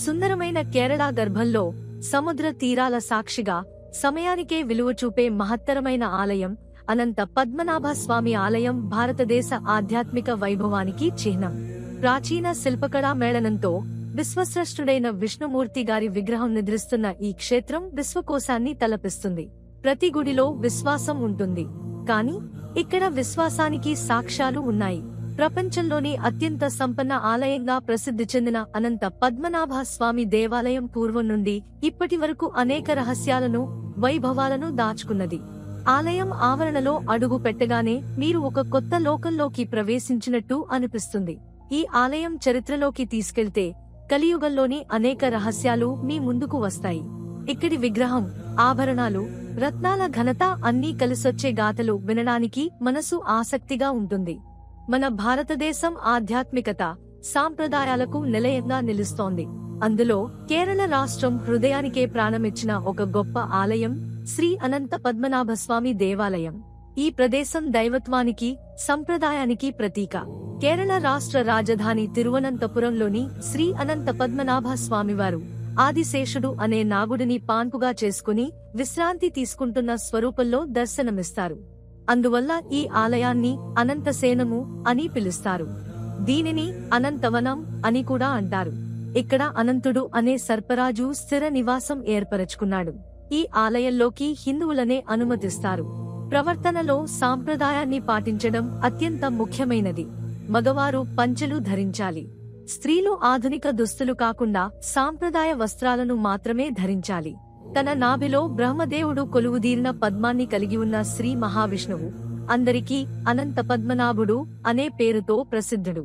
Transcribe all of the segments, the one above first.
సుందరమైన కేరళ గర్భంలో సముద్ర తీరాల సాక్షిగా సమయానికే విలువ చూపే మహత్తరమైన ఆలయం అనంత పద్మనాభ స్వామి ఆలయం భారతదేశ ఆధ్యాత్మిక వైభవానికి చిహ్నం. ప్రాచీన శిల్పకళా మేళనంతో విశ్వశ్రేష్ఠుడైన విష్ణుమూర్తి గారి విగ్రహం నిద్రిస్తున్న ఈ క్షేత్రం విశ్వకోశాన్ని తలపిస్తుంది. ప్రతి గుడిలో విశ్వాసం ఉంటుంది, కానీ ఇక్కడ విశ్వాసానికి సాక్ష్యాలు ఉన్నాయి. ప్రపంచంలోని అత్యంత సంపన్న ఆలయంగా ప్రసిద్ధి చెందిన అనంత పద్మనాభ స్వామి దేవాలయం పూర్వం నుండి ఇప్పటి వరకు అనేక రహస్యాలను, వైభవాలను దాచుకున్నది. ఆలయం ఆవరణలో అడుగు పెట్టగానే మీరు ఒక కొత్త లోకంలోకి ప్రవేశించినట్టు అనిపిస్తుంది. ఈ ఆలయం చరిత్రలోకి తీసుకెళ్తే కలియుగంలోని అనేక రహస్యాలు మీ ముందుకు వస్తాయి. ఇక్కడి విగ్రహం, ఆభరణాలు, రత్నాల ఘనత అన్నీ కలిసొచ్చే గాథలు వినడానికి మనసు ఆసక్తిగా ఉంటుంది. మన భారతదేశం ఆధ్యాత్మికత, సాంప్రదాయాలకు నిలయంగా నిలుస్తోంది. అందులో కేరళ రాష్ట్రం హృదయానికే ప్రాణమిచ్చిన ఒక గొప్ప ఆలయం శ్రీ అనంత పద్మనాభస్వామి దేవాలయం. ఈ ప్రదేశం దైవత్వానికి, సంప్రదాయానికి ప్రతీక. కేరళ రాష్ట్ర రాజధాని తిరువనంతపురంలోని శ్రీ అనంత పద్మనాభ స్వామివారు ఆదిశేషుడు అనే నాగుడిని పాన్పుగా చేసుకుని విశ్రాంతి తీసుకుంటున్న స్వరూపంలో దర్శనమిస్తారు. అందువల్ల ఈ ఆలయాన్ని అనంతసేనము అని పిలుస్తారు. దీనిని అనంతవనం అని కూడా అంటారు. ఇక్కడ అనంతుడు అనే సర్పరాజు స్థిర నివాసం ఏర్పరచుకున్నాడు. ఈ ఆలయంలోకి హిందువులనే అనుమతిస్తారు. ప్రవర్తనలో సాంప్రదాయాన్ని పాటించడం అత్యంత ముఖ్యమైనది. మగవారు పంచెలు ధరించాలి. స్త్రీలు ఆధునిక దుస్తులు కాకుండా సాంప్రదాయ వస్త్రాలను మాత్రమే ధరించాలి. తన నాభిలో బ్రహ్మదేవుడు కొలువుదీరిన పద్మాన్ని కలిగి ఉన్న శ్రీ మహావిష్ణువు అందరికీ అనంత పద్మనాభుడు అనే పేరుతో ప్రసిద్ధుడు.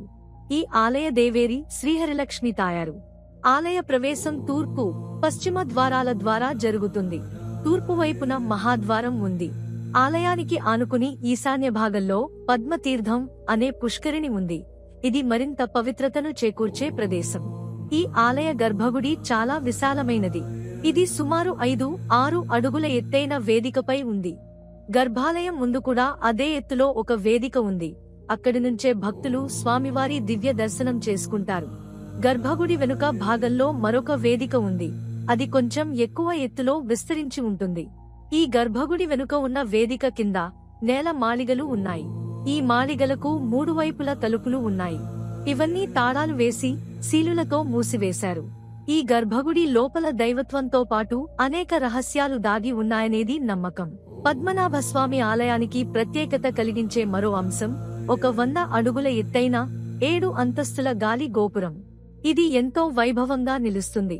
ఈ ఆలయ దేవేరి శ్రీహరిలక్ష్మి తాయారు. ఆలయ ప్రవేశం తూర్పు, పశ్చిమ ద్వారాల ద్వారా జరుగుతుంది. తూర్పు వైపున మహాద్వారం ఉంది. ఆలయానికి ఆనుకుని ఈశాన్య భాగంలో పద్మతీర్థం అనే పుష్కరిణి ఉంది. ఇది మరింత పవిత్రతను చేకూర్చే ప్రదేశం. ఈ ఆలయ గర్భగుడి చాలా విశాలమైనది. ఇది సుమారు 5-6 అడుగుల ఎత్తైన వేదికపై ఉంది. గర్భాలయం ముందు కూడా అదే ఎత్తులో ఒక వేదిక ఉంది. అక్కడి నుంచే భక్తులు స్వామివారి దివ్య దర్శనం చేసుకుంటారు. గర్భగుడి వెనుక భాగంలో మరొక వేదిక ఉంది. అది కొంచెం ఎక్కువ ఎత్తులో విస్తరించి ఉంటుంది. ఈ గర్భగుడి వెనుక ఉన్న వేదిక కింద నేల మాళిగలు ఉన్నాయి. ఈ మాళిగలకు 3 వైపుల తలుపులు ఉన్నాయి. ఇవన్నీ తాళాలు వేసి సీలులతో మూసివేశారు. ఈ గర్భగుడి లోపల దైవత్వంతో పాటు అనేక రహస్యాలు దాగి ఉన్నాయనేది నమ్మకం. పద్మనాభస్వామి ఆలయానికి ప్రత్యేకత కలిగించే మరో అంశం ఒక 100 అడుగుల ఎత్తైన 7 అంతస్తుల గాలి గోపురం. ఇది ఎంతో వైభవంగా నిలుస్తుంది.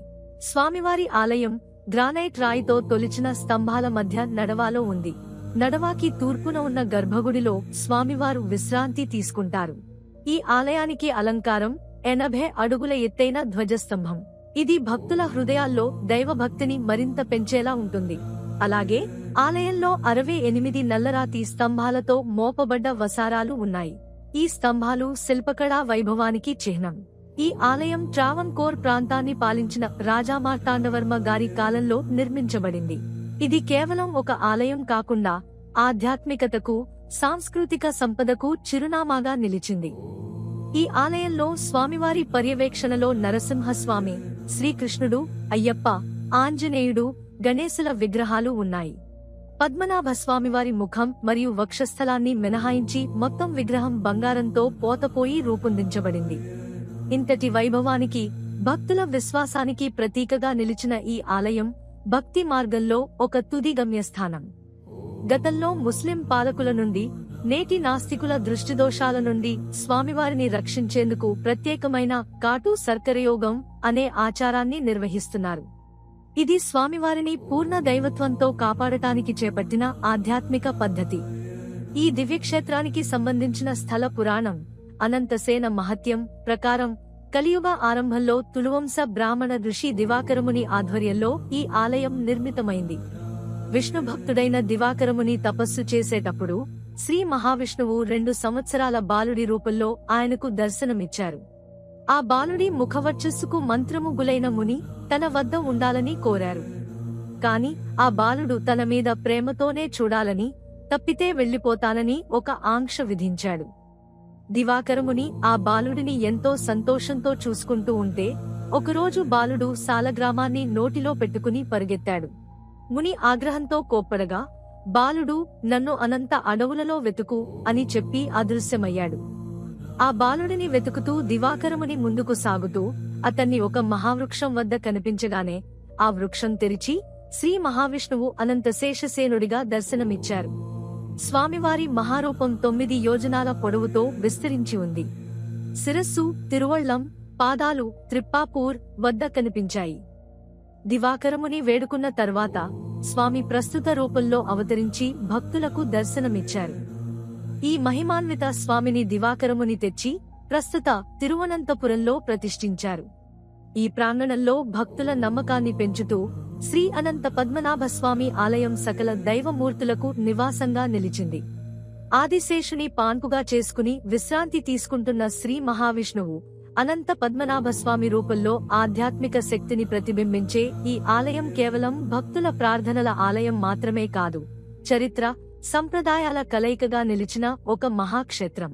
స్వామివారి ఆలయం గ్రానైట్ రాయితో తొలిచిన స్తంభాల మధ్య నడవాలో ఉంది. నడవాకి తూర్పున ఉన్న గర్భగుడిలో స్వామివారు విశ్రాంతి తీసుకుంటారు. ఈ ఆలయానికి అలంకారం 80 అడుగుల ఎత్తైన ధ్వజస్తంభం. ఇది భక్తుల హృదయాల్లో దైవభక్తిని మరింత పెంచేలా ఉంటుంది. అలాగే ఆలయంలో 68 నల్లరాతి స్తంభాలతో మోపబడ్డ వసారాలు ఉన్నాయి. ఈ స్తంభాలు శిల్పకళా వైభవానికి చిహ్నం. ఈ ఆలయం ట్రావన్కోర్ ప్రాంతాన్ని పాలించిన రాజా మార్తాండవర్మ గారి కాలంలో నిర్మించబడింది. ఇది కేవలం ఒక ఆలయం కాకుండా ఆధ్యాత్మికతకు, సాంస్కృతిక సంపదకు చిరునామాగా నిలిచింది. ఈ ఆలయంలో స్వామివారి పర్యవేక్షణలో నరసింహస్వామి, శ్రీకృష్ణుడు, అయ్యప్ప, ఆంజనేయుడు, గణేశుల విగ్రహాలు ఉన్నాయి. పద్మనాభస్వామివారి ముఖం మరియు వక్షస్థలాన్ని మినహాయించి మొత్తం విగ్రహం బంగారంతో పోతపోయి రూపొందించబడింది. ఇంతటి వైభవానికి, భక్తుల విశ్వాసానికి ప్రతీకగా నిలిచిన ఈ ఆలయం భక్తి మార్గంలో ఒక తుది గమ్యస్థానం. గతంలో ముస్లిం పాలకుల నుండి, నేటి నాస్తికుల దృష్టిదోషాల నుండి స్వామివారిని రక్షించేందుకు ప్రత్యేకమైన కాటు సర్కరయోగం అనే ఆచారాన్ని నిర్వహిస్తున్నారు. ఇది స్వామివారిని పూర్ణ దైవత్వంతో కాపాడటానికి చేపట్టిన ఆధ్యాత్మిక పద్ధతి. ఈ దివ్యక్షేత్రానికి సంబంధించిన స్థల పురాణం అనంతసేన మహత్యం ప్రకారం కలియుగ ఆరంభంలో తులువంశ బ్రాహ్మణ ఋషి దివాకరముని ఆధ్వర్యంలో ఈ ఆలయం నిర్మితమైంది. విష్ణుభక్తుడైన దివాకరముని తపస్సు చేసేటప్పుడు శ్రీ మహావిష్ణువు 2 సంవత్సరాల బాలుడి రూపంలో ఆయనకు దర్శనమిచ్చారు. ఆ బాలుడి ముఖవర్చస్సుకు మంత్రము గులైన ముని తన వద్ద ఉండాలని కోరారు. కాని ఆ బాలుడు తన మీద ప్రేమతోనే చూడాలని, తప్పితే వెళ్లిపోతానని ఒక ఆంక్ష విధించాడు. దివాకరముని ఆ బాలుడిని ఎంతో సంతోషంతో చూసుకుంటూ ఉంటే ఒకరోజు బాలుడు సాలగ్రామాన్ని నోటిలో పెట్టుకుని పరుగెత్తాడు. ముని ఆగ్రహంతో కోప్పడగా, బాలుడు నన్ను అనంత అడవులలో వెతుకు అని చెప్పి అదృశ్యమయ్యాడు. ఆ బాలుడిని వెతుకుతూ దివాకరముని ముందుకు సాగుతూ అతన్ని ఒక మహావృక్షం వద్ద కనిపించగానే ఆ వృక్షం తెరిచి శ్రీ మహావిష్ణువు అనంత శేషసేనుడిగా దర్శనమిచ్చారు. స్వామివారి మహారూపం 9 యోజనాల పొడవుతో విస్తరించి ఉంది. శిరస్సు, తిరువళ్లం, పాదాలు త్రిప్పాపూర్ వద్ద కనిపించాయి. దివాకరముని వేడుకున్న తర్వాత స్వామి ప్రస్తుత రూపంలో అవతరించి భక్తులకు దర్శనమిచ్చారు. ఈ మహిమాన్విత స్వామిని దివాకరముని తెచ్చి ప్రస్తుత తిరువనంతపురంలో ప్రతిష్ఠించారు. ఈ ప్రాంగణంలో భక్తుల నమ్మకాన్ని పెంచుతూ శ్రీ అనంత పద్మనాభస్వామి ఆలయం సకల దైవమూర్తులకు నివాసంగా నిలిచింది. ఆదిశేషుని పాన్పుగా చేసుకుని విశ్రాంతి తీసుకుంటున్న శ్రీ మహావిష్ణువు అనంత పద్మనాభస్వామి రూపంలో ఆధ్యాత్మిక శక్తిని ప్రతిబింబించే ఈ ఆలయం కేవలం భక్తుల ప్రార్థనల ఆలయం మాత్రమే కాదు, చరిత్ర, సంప్రదాయాల కలయికగా నిలిచిన ఒక మహాక్షేత్రం.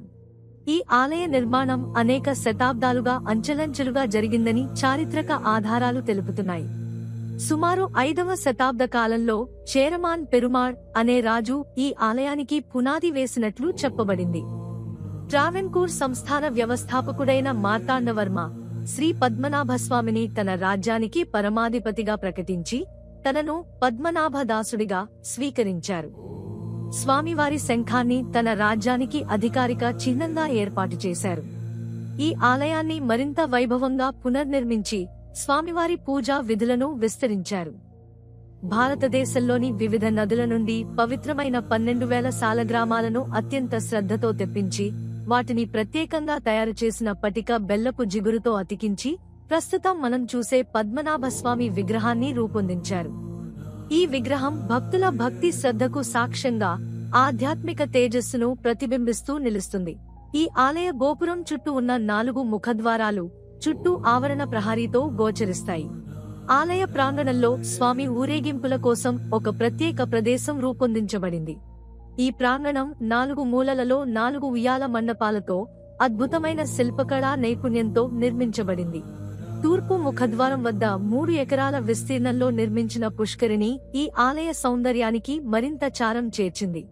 ఈ ఆలయ నిర్మాణం అనేక శతాబ్దాలుగా అంచెలంచెలుగా జరిగిందని చారిత్రక ఆధారాలు తెలుపుతున్నాయి. సుమారు 5వ శతాబ్ద కాలంలో చేరమాన్ పెరుమాళ్ అనే రాజు ఈ ఆలయానికి పునాది వేసినట్లు చెప్పబడింది. ట్రావెన్కూర్ సంస్థాన వ్యవస్థాపకుడైన మార్తాండవర్మ శ్రీ పద్మనాభస్వామిని తన రాజ్యానికి పరమాధిపతిగా ప్రకటించి తనను పద్మనాభదాసుడిగా స్వీకరించారు. స్వామివారి శంఖాన్ని తన రాజ్యానికి అధికారిక చిహ్నంగా ఏర్పాటు చేశారు. ఈ ఆలయాన్ని మరింత వైభవంగా పునర్నిర్మించి స్వామివారి పూజా విధులను విస్తరించారు. భారతదేశంలోని వివిధ నదుల నుండి పవిత్రమైన 12,000 సాలగ్రామాలను అత్యంత శ్రద్ధతో తెప్పించి వాటిని ప్రత్యేకంగా తయారు చేసిన పటిక బెల్లపు జిగురుతో అతికించి ప్రస్తుతం మనం చూసే పద్మనాభస్వామి విగ్రహాన్ని రూపొందించారు. ఈ విగ్రహం భక్తుల భక్తి శ్రద్ధకు సాక్ష్యంగా ఆధ్యాత్మిక తేజస్సును ప్రతిబింబిస్తూ నిలుస్తుంది. ఈ ఆలయ గోపురం చుట్టూ ఉన్న 4 ముఖద్వారాలు చుట్టూ ఆవరణ ప్రహరీతో గోచరిస్తాయి. ఆలయ ప్రాంగణంలో స్వామి ఊరేగింపుల కోసం ఒక ప్రత్యేక ప్రదేశం రూపొందించబడింది. ఈ ప్రాంగణం 4 మూలలలో 4 ఉయ్యాల మండపాలతో అద్భుతమైన శిల్పకళా నైపుణ్యంతో నిర్మించబడింది. తూర్పు ముఖద్వారం వద్ద 3 ఎకరాల విస్తీర్ణంలో నిర్మించిన పుష్కరిణి ఈ ఆలయ సౌందర్యానికి మరింత చారం చేర్చింది.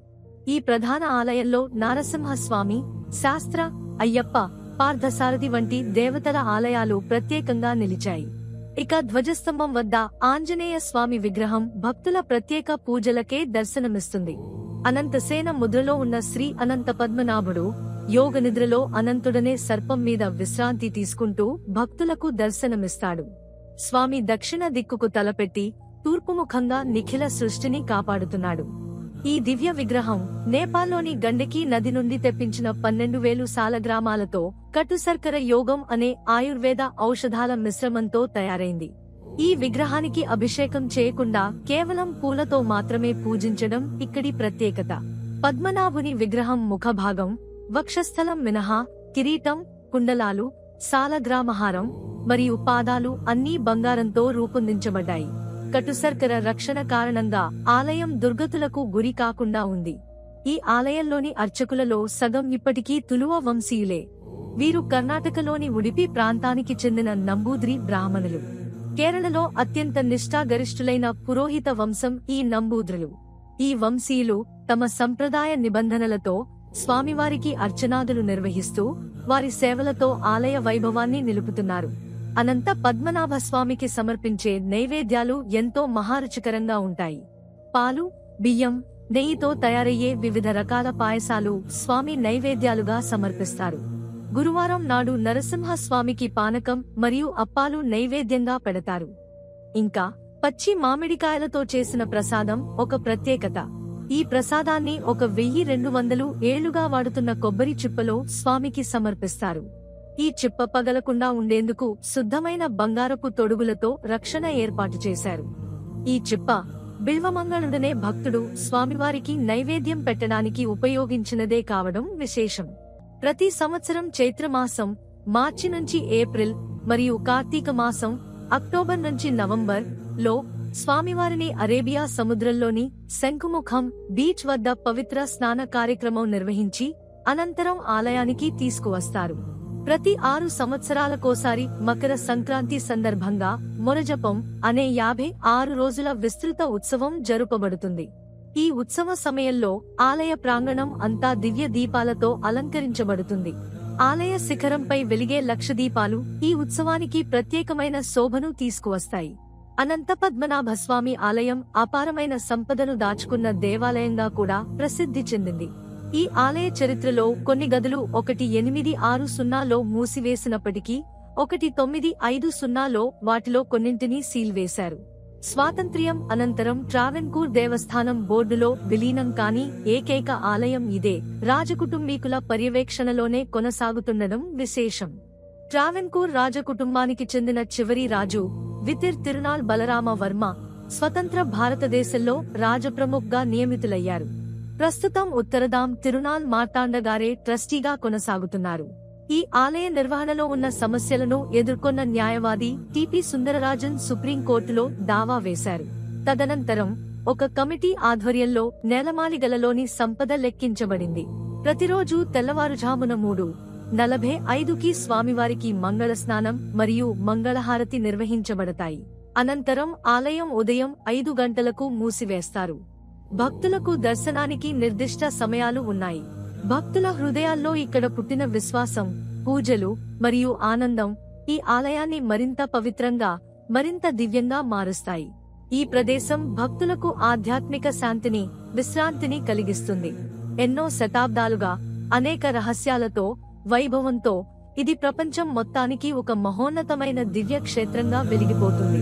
ఈ ప్రధాన ఆలయంలో నారసింహస్వామి, శాస్త్ర, అయ్యప్ప, పార్థసారథి వంటి దేవతల ఆలయాలు ప్రత్యేకంగా నిలిచాయి. ఇక ధ్వజస్తంభం వద్ద ఆంజనేయ స్వామి విగ్రహం భక్తుల ప్రత్యేక పూజలకే దర్శనమిస్తుంది. అనంతసేన ముద్రలో ఉన్న శ్రీ అనంత పద్మనాభుడు యోగ నిద్రలో అనంతుడనే సర్పం మీద విశ్రాంతి తీసుకుంటూ భక్తులకు దర్శనమిస్తాడు. స్వామి దక్షిణ దిక్కుకు తలపెట్టి తూర్పుముఖంగా నిఖిల సృష్టిని కాపాడుతున్నాడు. ఈ దివ్య విగ్రహం నేపాల్లోని గండకీ నది నుండి తెప్పించిన 12,000 సాలగ్రామాలతో కటుసర్కర యోగం అనే ఆయుర్వేద ఔషధాల మిశ్రమంతో తయారైంది. ఈ విగ్రహానికి అభిషేకం చేయకుండా కేవలం పూలతో మాత్రమే పూజించడం ఇక్కడి ప్రత్యేకత. పద్మనాభుని విగ్రహం ముఖభాగం, వక్షస్థలం మినహా కిరీటం, కుండలాలు, సాలగ్రామహారం మరియు పాదాలు అన్నీ బంగారంతో రూపొందించబడ్డాయి. కటుసర్కర రక్షణ కారణంగా ఆలయం దుర్గతులకు గురి కాకుండా ఉంది. ఈ ఆలయంలోని అర్చకులలో సగం ఇప్పటికీ తులువ వంశీయులే. వీరు కర్ణాటకలోని ఉడిపి ప్రాంతానికి చెందిన నంబూద్రి బ్రాహ్మణులు. కేరళలో అత్యంత నిష్ఠాగరిష్ఠులైన పురోహిత వంశం ఈ నంబూద్రులు. ఈ వంశీయులు తమ సంప్రదాయ నిబంధనలతో స్వామివారికి అర్చనాదులు నిర్వహిస్తూ వారి సేవలతో ఆలయ వైభవాన్ని నిలుపుతున్నారు. అనంత పద్మనాభస్వామికి సమర్పించే నైవేద్యాలు ఎంతో మహారుచికరంగా ఉంటాయి. పాలు, బియ్యం, నెయ్యితో తయారయ్యే వివిధ రకాల పాయసాలు స్వామి నైవేద్యాలుగా సమర్పిస్తారు. గురువారం నాడు నరసింహస్వామికి పానకం మరియు అప్పాలు నైవేద్యంగా పెడతారు. ఇంకా పచ్చి మామిడికాయలతో చేసిన ప్రసాదం ఒక ప్రత్యేకత. ఈ ప్రసాదాన్ని 1200 ఏళ్లుగా వాడుతున్న కొబ్బరి చిప్పలో స్వామికి సమర్పిస్తారు. ఈ చిప్ప పగలకుండా ఉండేందుకు శుద్ధమైన బంగారపు తొడుగులతో రక్షణ ఏర్పాటు చేశారు. ఈ చిప్ప బిల్వమంగళుడనే భక్తుడు స్వామివారికి నైవేద్యం పెట్టడానికి ఉపయోగించినదే కావడం విశేషం. ప్రతి సంవత్సరం చైత్రమాసం మార్చి నుంచి ఏప్రిల్ మరియు కార్తీక మాసం అక్టోబర్ నుంచి నవంబర్ లో స్వామివారిని అరేబియా సముద్రంలోని శంఖుముఖం బీచ్ వద్ద పవిత్ర స్నాన కార్యక్రమం నిర్వహించి అనంతరం ఆలయానికి తీసుకువస్తారు. ప్రతి 6 సంవత్సరాలకోసారి మకర సంక్రాంతి సందర్భంగా మొరజపం అనే 56 రోజుల విస్తృత ఉత్సవం జరుపబడుతుంది. ఈ ఉత్సవ సమయంలో ఆలయ ప్రాంగణం అంతా దివ్య దీపాలతో అలంకరించబడుతుంది. ఆలయ శిఖరంపై వెలిగే లక్షదీపాలు ఈ ఉత్సవానికి ప్రత్యేకమైన శోభను తీసుకువస్తాయి. అనంత పద్మనాభస్వామి ఆలయం అపారమైన సంపదను దాచుకున్న దేవాలయంగా కూడా ప్రసిద్ధి చెందింది. ఈ ఆలయ చరిత్రలో కొన్ని గదులు 1860లో మూసివేసినప్పటికీ 1950లో వాటిలో కొన్నింటిని సీల్ వేశారు. స్వాతంత్ర్యం అనంతరం ట్రావెన్కూర్ దేవస్థానం బోర్డులో విలీనం కాని ఏకైక ఆలయం ఇదే. రాజకుటుంబీకుల పర్యవేక్షణలోనే కొనసాగుతుండడం విశేషం. ట్రావెన్కూర్ రాజకుటుంబానికి చెందిన చివరి రాజు వితిర్ తిరునాల్ బలరామ వర్మ స్వతంత్ర భారతదేశంలో రాజప్రముఖ్గా నియమితులయ్యారు. ప్రస్తుతం ఉత్తరదాం తిరునాల్ మార్తాండగారే ట్రస్టీగా కొనసాగుతున్నారు. ఈ ఆలయ నిర్వహణలో ఉన్న సమస్యలను ఎదుర్కొన్న న్యాయవాది టిపి సుందరరాజన్ సుప్రీంకోర్టులో దావా వేశారు. తదనంతరం ఒక కమిటీ ఆధ్వర్యంలో నేలమాళిగలలోని సంపద లెక్కించబడింది. ప్రతిరోజు తెల్లవారుజామున 3:45కి స్వామివారికి మంగళస్నానం మరియు మంగళహారతి నిర్వహించబడతాయి. అనంతరం ఆలయం ఉదయం 5 గంటలకు మూసివేస్తారు. భక్తులకు దర్శనానికి నిర్దిష్ట సమయాలు ఉన్నాయి. భక్తుల హృదయాల్లో ఇక్కడ పుట్టిన విశ్వాసం, పూజలు మరియు ఆనందం ఈ ఆలయాన్ని మరింత పవిత్రంగా, మరింత దివ్యంగా మారుస్తాయి. ఈ ప్రదేశం భక్తులకు ఆధ్యాత్మిక శాంతిని, విశ్రాంతిని కలిగిస్తుంది. ఎన్నో శతాబ్దాలుగా అనేక రహస్యాలతో, వైభవంతో ఇది ప్రపంచం మొత్తానికి ఒక మహోన్నతమైన దివ్య క్షేత్రంగా వెలిగిపోతుంది.